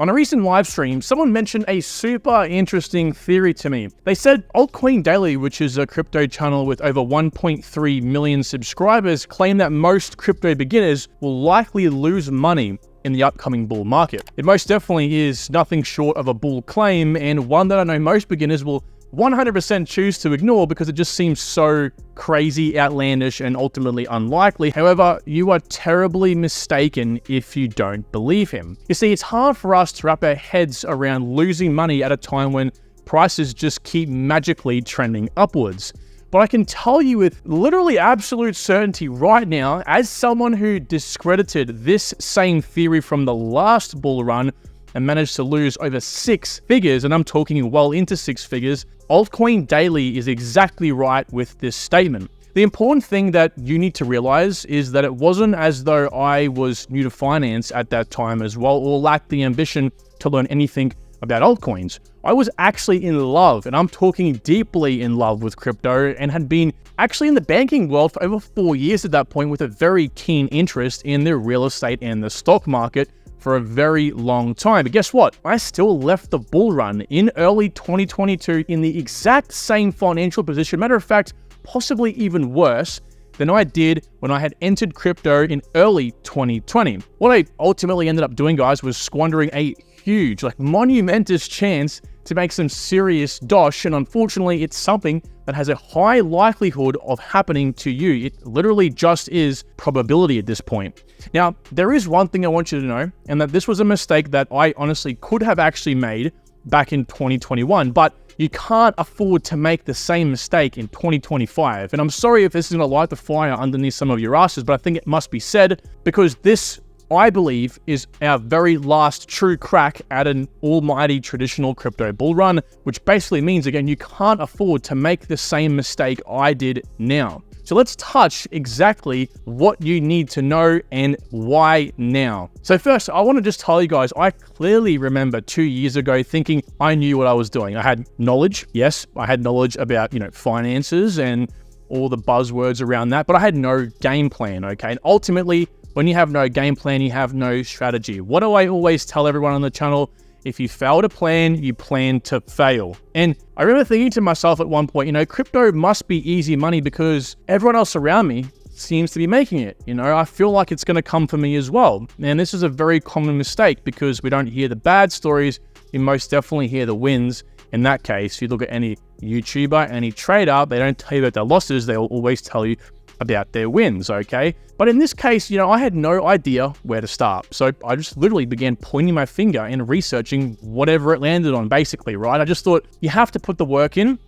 On a recent live stream, someone mentioned a super interesting theory to me. They said Altcoin Daily, which is a crypto channel with over 1.3 million subscribers, claim that most crypto beginners will likely lose money in the upcoming bull market. It most definitely is nothing short of a bull claim, and one that I know most beginners will 100% choose to ignore because it just seems so crazy, outlandish, and ultimately unlikely. However, you are terribly mistaken if you don't believe him. You see, it's hard for us to wrap our heads around losing money at a time when prices just keep magically trending upwards. But I can tell you with literally absolute certainty right now, as someone who discredited this same theory from the last bull run and managed to lose over 6 figures, and I'm talking well into 6 figures, Altcoin Daily is exactly right with this statement. The important thing that you need to realize is that it wasn't as though I was new to finance at that time as well, or lacked the ambition to learn anything about altcoins. I was actually in love, and I'm talking deeply in love with crypto, and had been actually in the banking world for over 4 years at that point, with a very keen interest in the real estate and the stock market for a very long time. But guess what? I still left the bull run in early 2022 in the exact same financial position. Matter of fact, possibly even worse than I did when I had entered crypto in early 2020. What I ultimately ended up doing, guys, was squandering a huge, monumentous chance to make some serious dosh, and unfortunately, it's something that has a high likelihood of happening to you. It literally just is probability at this point. Now, there is one thing I want you to know, and that this was a mistake that I honestly could have actually made back in 2021, but you can't afford to make the same mistake in 2025. And I'm sorry if this is going to light the fire underneath some of your asses, but I think it must be said, because this, I believe, is our very last true crack at an almighty traditional crypto bull run, which basically means, again, you can't afford to make the same mistake I did now. So let's touch exactly what you need to know and why now. So first, I want to just tell you guys, I clearly remember 2 years ago thinking I knew what I was doing. I had knowledge. Yes, I had knowledge about, finances and all the buzzwords around that, but I had no game plan, okay? And ultimately, when you have no game plan, you have no strategy. What do I always tell everyone on the channel? If you fail to plan, you plan to fail. And I remember thinking to myself at one point, crypto must be easy money because everyone else around me seems to be making it. I feel like it's going to come for me as well. And this is a very common mistake because we don't hear the bad stories. We most definitely hear the wins. In that case, you look at any YouTuber, any trader, they don't tell you about their losses. They'll always tell you about their wins, okay? But in this case, I had no idea where to start. So I just literally began pointing my finger and researching whatever it landed on, basically, right? I just thought you have to put the work in,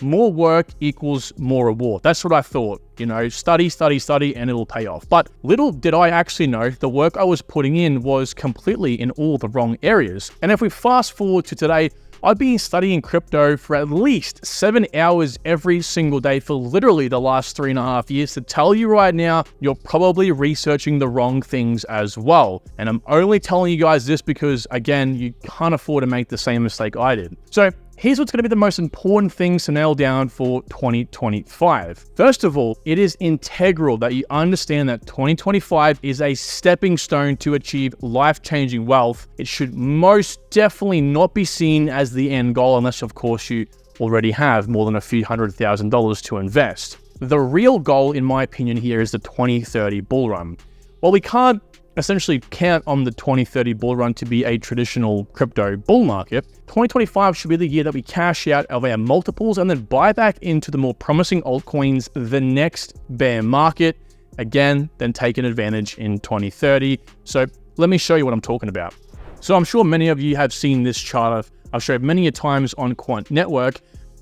more work equals more reward. That's what I thought, study, and it'll pay off. But little did I actually know the work I was putting in was completely in all the wrong areas. And if we fast forward to today, I've been studying crypto for at least 7 hours every single day for literally the last 3.5 years. To tell you right now, you're probably researching the wrong things as well. And I'm only telling you guys this because, again, you can't afford to make the same mistake I did. So here's what's going to be the most important things to nail down for 2025. First of all, it is integral that you understand that 2025 is a stepping stone to achieve life-changing wealth. It should most definitely not be seen as the end goal, unless, of course, you already have more than a few $100,000 to invest. The real goal, in my opinion, here is the 2030 bull run. While we can't essentially count on the 2030 bull run to be a traditional crypto bull market, 2025 should be the year that we cash out of our multiples and then buy back into the more promising altcoins the next bear market, again, then taking advantage in 2030. So let me show you what I'm talking about. So I'm sure many of you have seen this chart. I've showed many a times on Quant Network,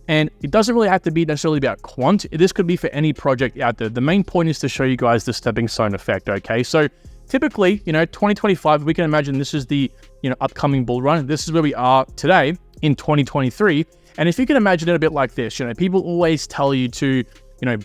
and it doesn't really have to be necessarily about quant. This could be for any project out there. The main point is to show you guys the stepping stone effect, okay? So typically, 2025, we can imagine this is the, upcoming bull run. This is where we are today in 2023. And if you can imagine it a bit like this, people always tell you to,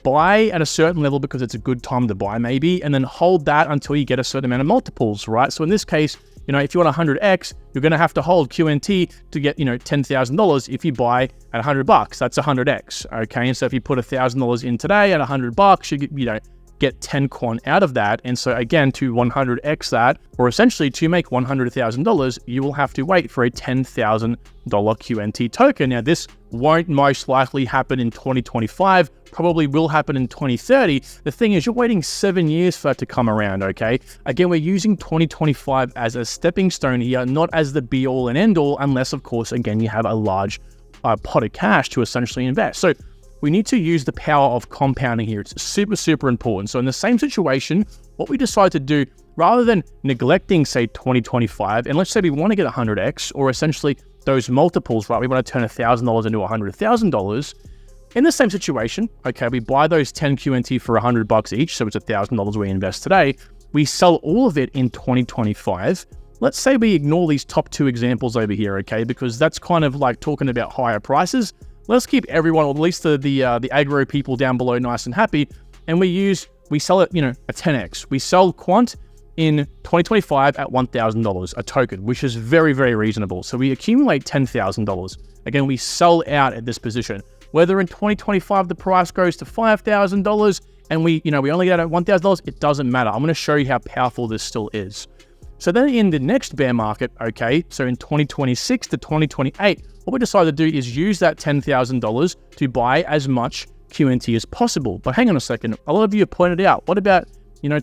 buy at a certain level because it's a good time to buy maybe, and then hold that until you get a certain amount of multiples, right? So in this case, if you want 100x, you're going to have to hold QNT to get, $10,000. If you buy at $100, that's 100x, okay? And so if you put $1,000 in today at $100, you get, get 10 quant out of that. And so again, to 100x that, or essentially to make $100,000, you will have to wait for a $10,000 QNT token. Now, this won't most likely happen in 2025, probably will happen in 2030. The thing is, you're waiting 7 years for that to come around, okay? Again, we're using 2025 as a stepping stone here, not as the be all and end all, unless of course, again, you have a large pot of cash to essentially invest. So we need to use the power of compounding here. It's super, super important. So in the same situation, what we decide to do, rather than neglecting, say, 2025, and let's say we want to get 100x, or essentially those multiples, right? We want to turn $1,000 into $100,000. In the same situation, okay, we buy those 10 QNT for $100 each, so it's $1,000 we invest today. We sell all of it in 2025. Let's say we ignore these top two examples over here, okay, because that's kind of like talking about higher prices. Let's keep everyone, or at least the aggro people down below, nice and happy, and we sell it, a 10x. We sell quant in 2025 at $1,000 a token, which is very, very reasonable. So we accumulate $10,000. Again, we sell out at this position. Whether in 2025 the price goes to $5,000 and we only get out at $1,000, it doesn't matter. I'm going to show you how powerful this still is. So then in the next bear market, okay, so in 2026 to 2028, what we decided to do is use that $10,000 to buy as much QNT as possible. But hang on a second, a lot of you have pointed out, what about,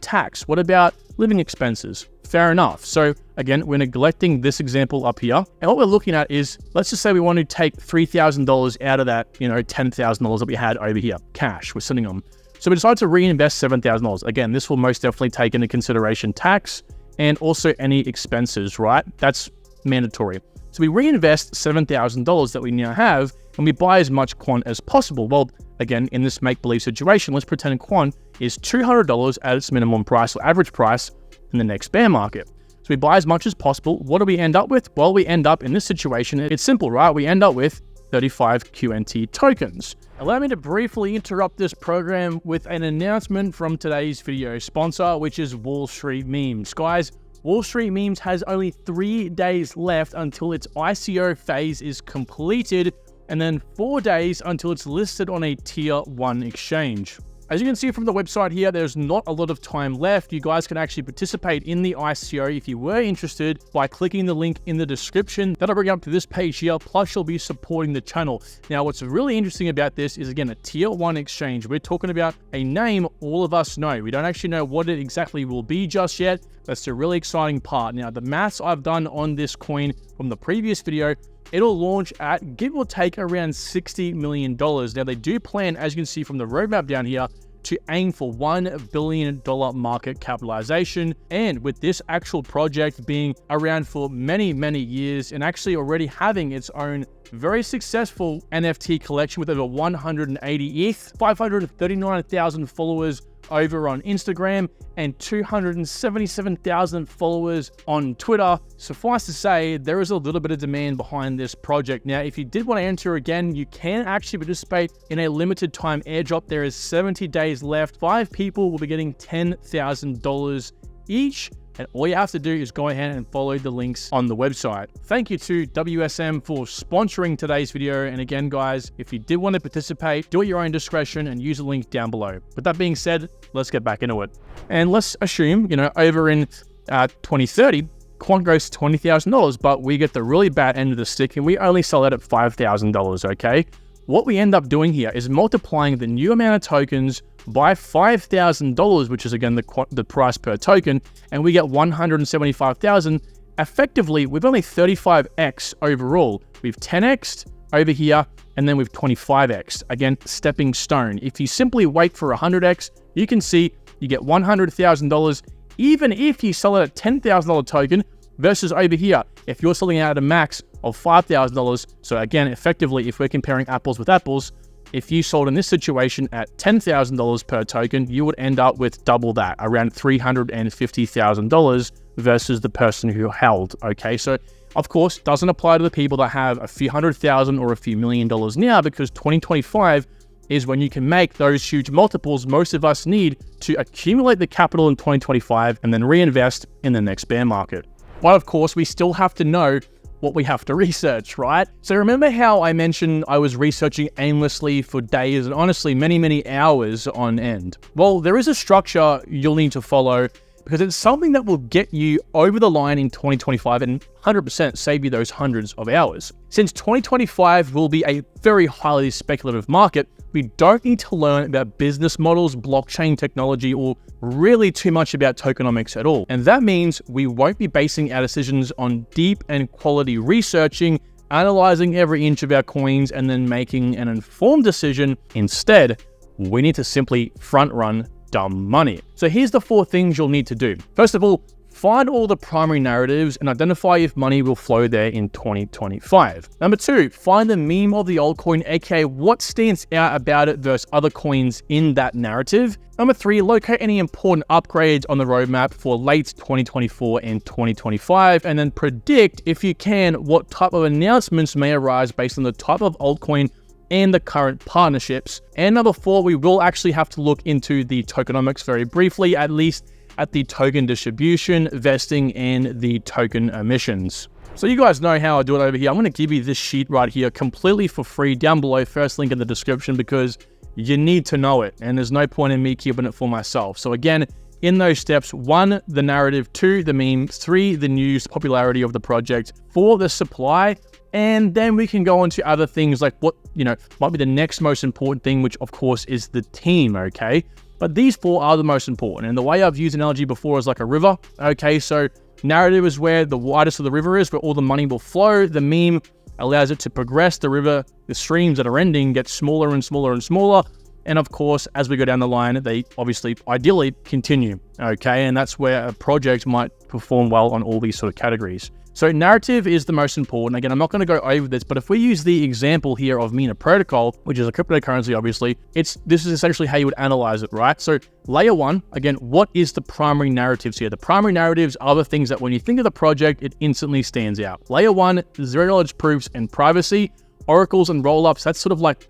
tax? What about living expenses? Fair enough. So again, we're neglecting this example up here. And what we're looking at is, let's just say we want to take $3,000 out of that, $10,000 that we had over here, cash we're sitting on. So we decided to reinvest $7,000. Again, this will most definitely take into consideration tax and also any expenses, right? That's mandatory. So we reinvest $7,000 that we now have, and we buy as much quant as possible. Well, again, in this make-believe situation, let's pretend quant is $200 at its minimum price or average price in the next bear market. So we buy as much as possible. What do we end up with? Well, we end up in this situation, it's simple, right? We end up with 35 QNT tokens. Allow me to briefly interrupt this program with an announcement from today's video sponsor, which is Wall Street Memes. Guys, Wall Street Memes has only 3 days left until its ICO phase is completed, and then 4 days until it's listed on a Tier 1 exchange. As you can see from the website here, there's not a lot of time left. You guys can actually participate in the ICO if you were interested by clicking the link in the description. That'll bring you up to this page here, plus you'll be supporting the channel. Now, what's really interesting about this is, again, a Tier 1 exchange. We're talking about a name all of us know. We don't actually know what it exactly will be just yet. That's the really exciting part. Now, the maths I've done on this coin from the previous video, it'll launch at, give or take, around $60 million. Now, they do plan, as you can see from the roadmap down here, to aim for $1 billion market capitalization. And with this actual project being around for many, many years and actually already having its own very successful NFT collection with over 180 ETH, 539,000 followers over on Instagram, and 277,000 followers on Twitter. Suffice to say, there is a little bit of demand behind this project. Now, if you did want to enter again, you can actually participate in a limited time airdrop. There is 70 days left. 5 people will be getting $10,000 each. And all you have to do is go ahead and follow the links on the website. Thank you to WSM for sponsoring today's video. And again, guys, if you did want to participate, do it at your own discretion and use the link down below. With that being said, let's get back into it. And let's assume, over in 2030, quant goes to $20,000, but we get the really bad end of the stick and we only sell it at $5,000, okay? What we end up doing here is multiplying the new amount of tokens by $5,000, which is again the price per token, and we get 175,000. Effectively, we've only 35x overall. We've 10x'd over here, and then we've 25x. Again, stepping stone. If you simply wait for 100x, you can see you get $100,000, even if you sell it at $10,000 token, versus over here, if you're selling out at a max of $5,000. So again, effectively, if we're comparing apples with apples, if you sold in this situation at $10,000 per token, you would end up with double that, around $350,000 versus the person who held, okay? So, of course, doesn't apply to the people that have a few $100,000 or a few $1 million now, because 2025 is when you can make those huge multiples most of us need to accumulate the capital in 2025 and then reinvest in the next bear market. But of course, we still have to know what we have to research, right? So remember how I mentioned I was researching aimlessly for days and honestly many hours on end? Well, there is a structure you'll need to follow because it's something that will get you over the line in 2025 and 100% save you those hundreds of hours. Since 2025 will be a very highly speculative market, we don't need to learn about business models, blockchain technology, or really too much about tokenomics at all. And that means we won't be basing our decisions on deep and quality researching, analyzing every inch of our coins, and then making an informed decision. Instead, we need to simply front run dumb money. So here's the 4 things you'll need to do. First of all, find all the primary narratives and identify if money will flow there in 2025. Number 2, find the meme of the altcoin, aka what stands out about it versus other coins in that narrative. Number 3, locate any important upgrades on the roadmap for late 2024 and 2025, and then predict, if you can, what type of announcements may arise based on the type of altcoin and the current partnerships. And number 4, we will actually have to look into the tokenomics very briefly, at least at the token distribution, vesting, and the token emissions. So you guys know how I do it over here. I'm going to give you this sheet right here completely for free down below, first link in the description, because you need to know it and there's no point in me keeping it for myself. So again, in those steps, 1, the narrative, 2, the meme, 3, the news, popularity of the project, 4, the supply, and then we can go on to other things like what, might be the next most important thing, which of course is the team, okay? But these 4 are the most important. And the way I've used analogy before is like a river, okay? So narrative is where the widest of the river is, where all the money will flow. The meme allows it to progress. The river, the streams that are ending get smaller and smaller and smaller. And of course, as we go down the line, they obviously, ideally, continue, okay? And that's where a project might perform well on all these sort of categories. So narrative is the most important. Again, I'm not going to go over this, but if we use the example here of Mina Protocol, which is a cryptocurrency, obviously, this is essentially how you would analyze it, right? So layer 1, again, what is the primary narratives here? The primary narratives are the things that when you think of the project, it instantly stands out. Layer 1, zero knowledge proofs and privacy, oracles and rollups. That's sort of like,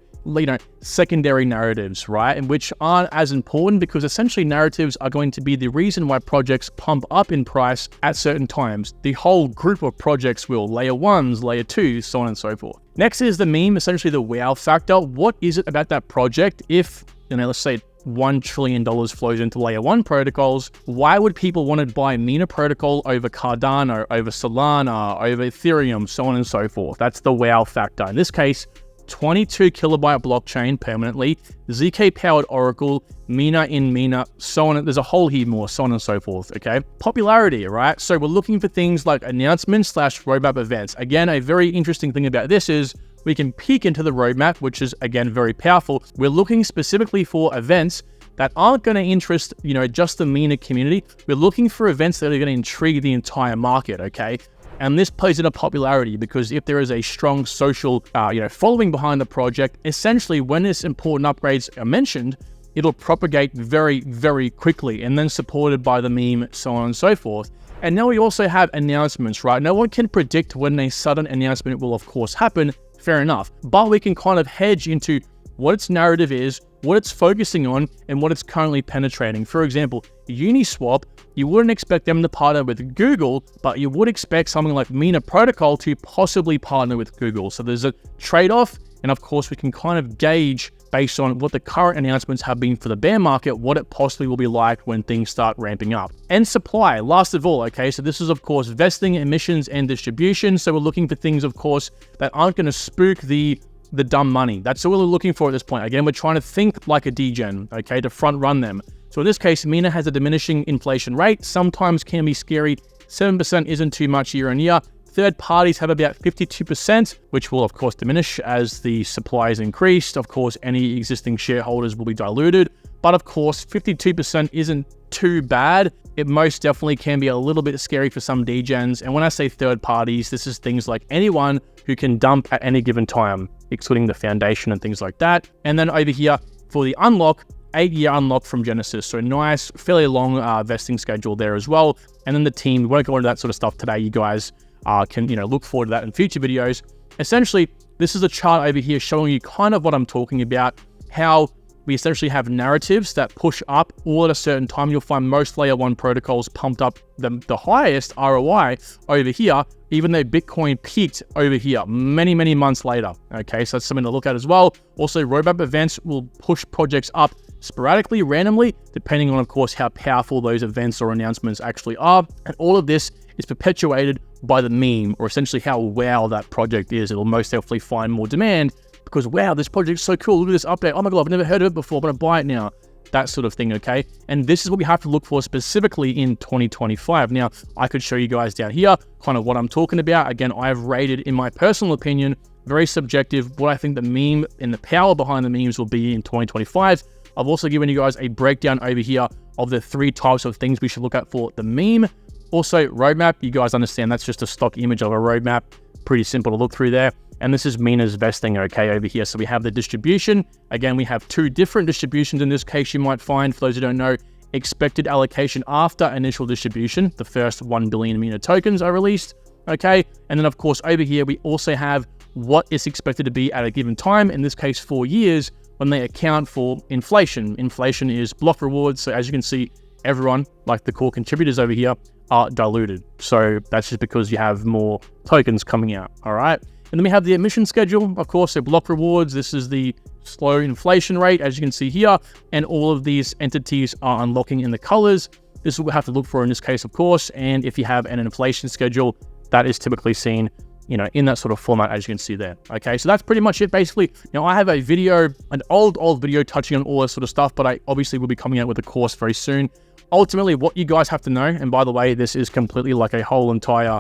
secondary narratives, right? And which aren't as important because essentially narratives are going to be the reason why projects pump up in price at certain times. The whole group of projects will, layer 1s, layer 2s, so on and so forth. Next is the meme, essentially the wow factor. What is it about that project? If, let's say $1 trillion flows into layer 1 protocols, why would people want to buy Mina Protocol over Cardano, over Solana, over Ethereum, so on and so forth? That's the wow factor. In this case, 22 kilobyte blockchain permanently, ZK powered Oracle, Mina in Mina, so on. There's a whole heap more, so on and so forth, okay? Popularity, right? So we're looking for things like announcements / roadmap events. Again, a very interesting thing about this is we can peek into the roadmap, which is again, very powerful. We're looking specifically for events that aren't going to interest, just the Mina community. We're looking for events that are going to intrigue the entire market, okay? And this plays into popularity because if there is a strong social, following behind the project, essentially when this important upgrades are mentioned, it'll propagate very, very quickly and then supported by the meme, so on and so forth. And now we also have announcements, right? No one can predict when a sudden announcement will of course happen, fair enough, but we can kind of hedge into what its narrative is, what it's focusing on, and what it's currently penetrating. For example, Uniswap, you wouldn't expect them to partner with Google, but you would expect something like Mina Protocol to possibly partner with Google. So there's a trade-off, and of course we can kind of gauge based on what the current announcements have been for the bear market, what it possibly will be like when things start ramping up. And supply, last of all, okay, so this is of course vesting, emissions, and distribution. So we're looking for things, of course, that aren't going to spook the dumb money. That's what we're looking for at this point. Again, we're trying to think like a degen, okay, to front run them. So in this case, Mina has a diminishing inflation rate, sometimes can be scary. 7% isn't too much year on year. Third parties have about 52%, which will of course diminish as the supply is increased. Of course, any existing shareholders will be diluted, but of course, 52% isn't too bad. It most definitely can be a little bit scary for some degens. And when I say third parties, this is things like anyone who can dump at any given time, excluding the foundation and things like that. And then over here for the unlock, 8-year unlock from Genesis. So nice, fairly long vesting schedule there as well. And then the team, we won't go into that sort of stuff today. You guys can look forward to that in future videos. Essentially, this is a chart over here showing you kind of what I'm talking about, how we essentially have narratives that push up all at a certain time. You'll find most layer 1 protocols pumped up the highest ROI over here, even though Bitcoin peaked over here many, many months later. Okay, so that's something to look at as well. Also, roadmap events will push projects up sporadically, randomly, depending on, of course, how powerful those events or announcements actually are. And all of this is perpetuated by the meme, or essentially how wow that project is. It'll most definitely find more demand because, wow, this project's so cool. Look at this update. Oh my God, I've never heard of it before, but I buy it now. That sort of thing, okay? And this is what we have to look for specifically in 2025. Now, I could show you guys down here kind of what I'm talking about. Again, I've rated, in my personal opinion, very subjective, what I think the meme and the power behind the memes will be in 2025. I've also given you guys a breakdown over here of the 3 types of things we should look at for the meme. Also, roadmap, you guys understand that's just a stock image of a roadmap. Pretty simple to look through there. And this is Mina's vesting, okay, over here. So we have the distribution. Again, we have 2 different distributions in this case you might find. For those who don't know, expected allocation after initial distribution. The first 1 billion Mina tokens are released, okay? And then, of course, over here, we also have what is expected to be at a given time, in this case, 4 years, when they account for inflation. Inflation is block rewards. So as you can see, everyone, like the core contributors over here, are diluted. So that's just because you have more tokens coming out, all right? And then we have the emission schedule, of course, so block rewards. This is the slow inflation rate, as you can see here, and all of these entities are unlocking in the colors. This is what we have to look for in this case, of course. And if you have an inflation schedule, that is typically seen, you know, in that sort of format, as you can see there. Okay, so that's pretty much it, basically. Now, I have a video, an old video touching on all this sort of stuff, but I obviously will be coming out with a course very soon. Ultimately, what you guys have to know, and by the way, this is completely like a whole entire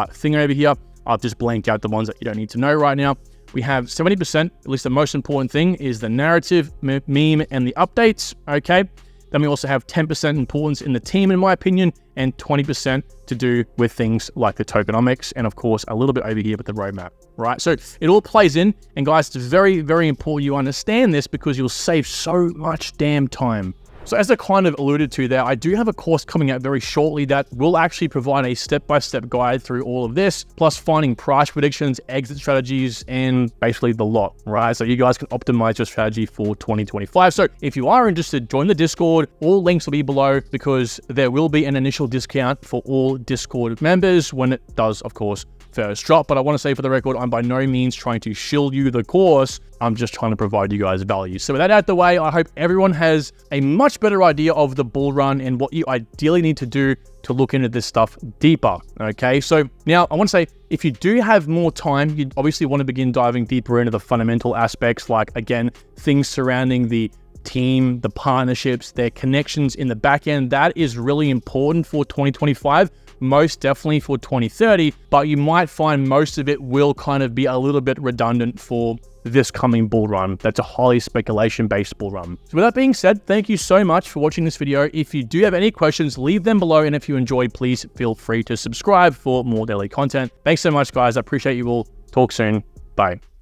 thing over here. I've just blanked out the ones that you don't need to know right now. We have 70%, at least the most important thing, is the narrative, meme, and the updates, okay? Then we also have 10% importance in the team, in my opinion, and 20% to do with things like the tokenomics, and of course, a little bit over here with the roadmap, right? So it all plays in, and guys, it's very, very important you understand this because you'll save so much damn time. So as I kind of alluded to there, I do have a course coming out very shortly that will actually provide a step-by-step guide through all of this, plus finding price predictions, exit strategies, and basically the lot, right? So you guys can optimize your strategy for 2025. So if you are interested, join the Discord. All links will be below because there will be an initial discount for all Discord members when it does, of course, first drop. But I want to say for the record, I'm by no means trying to shill you the course. I'm just trying to provide you guys value. So with that out the way, I hope everyone has a much better idea of the bull run and what you ideally need to do to look into this stuff deeper. Okay, so now I want to say, if you do have more time, you obviously want to begin diving deeper into the fundamental aspects, like, again, things surrounding the team, the partnerships, their connections in the back end. That is really important for 2025. Most definitely for 2030, but you might find most of it will kind of be a little bit redundant for this coming bull run. That's a highly speculation-based bull run. So with that being said, thank you so much for watching this video. If you do have any questions, leave them below, and if you enjoyed, please feel free to subscribe for more daily content. Thanks so much, guys. I appreciate you all. Talk soon. Bye.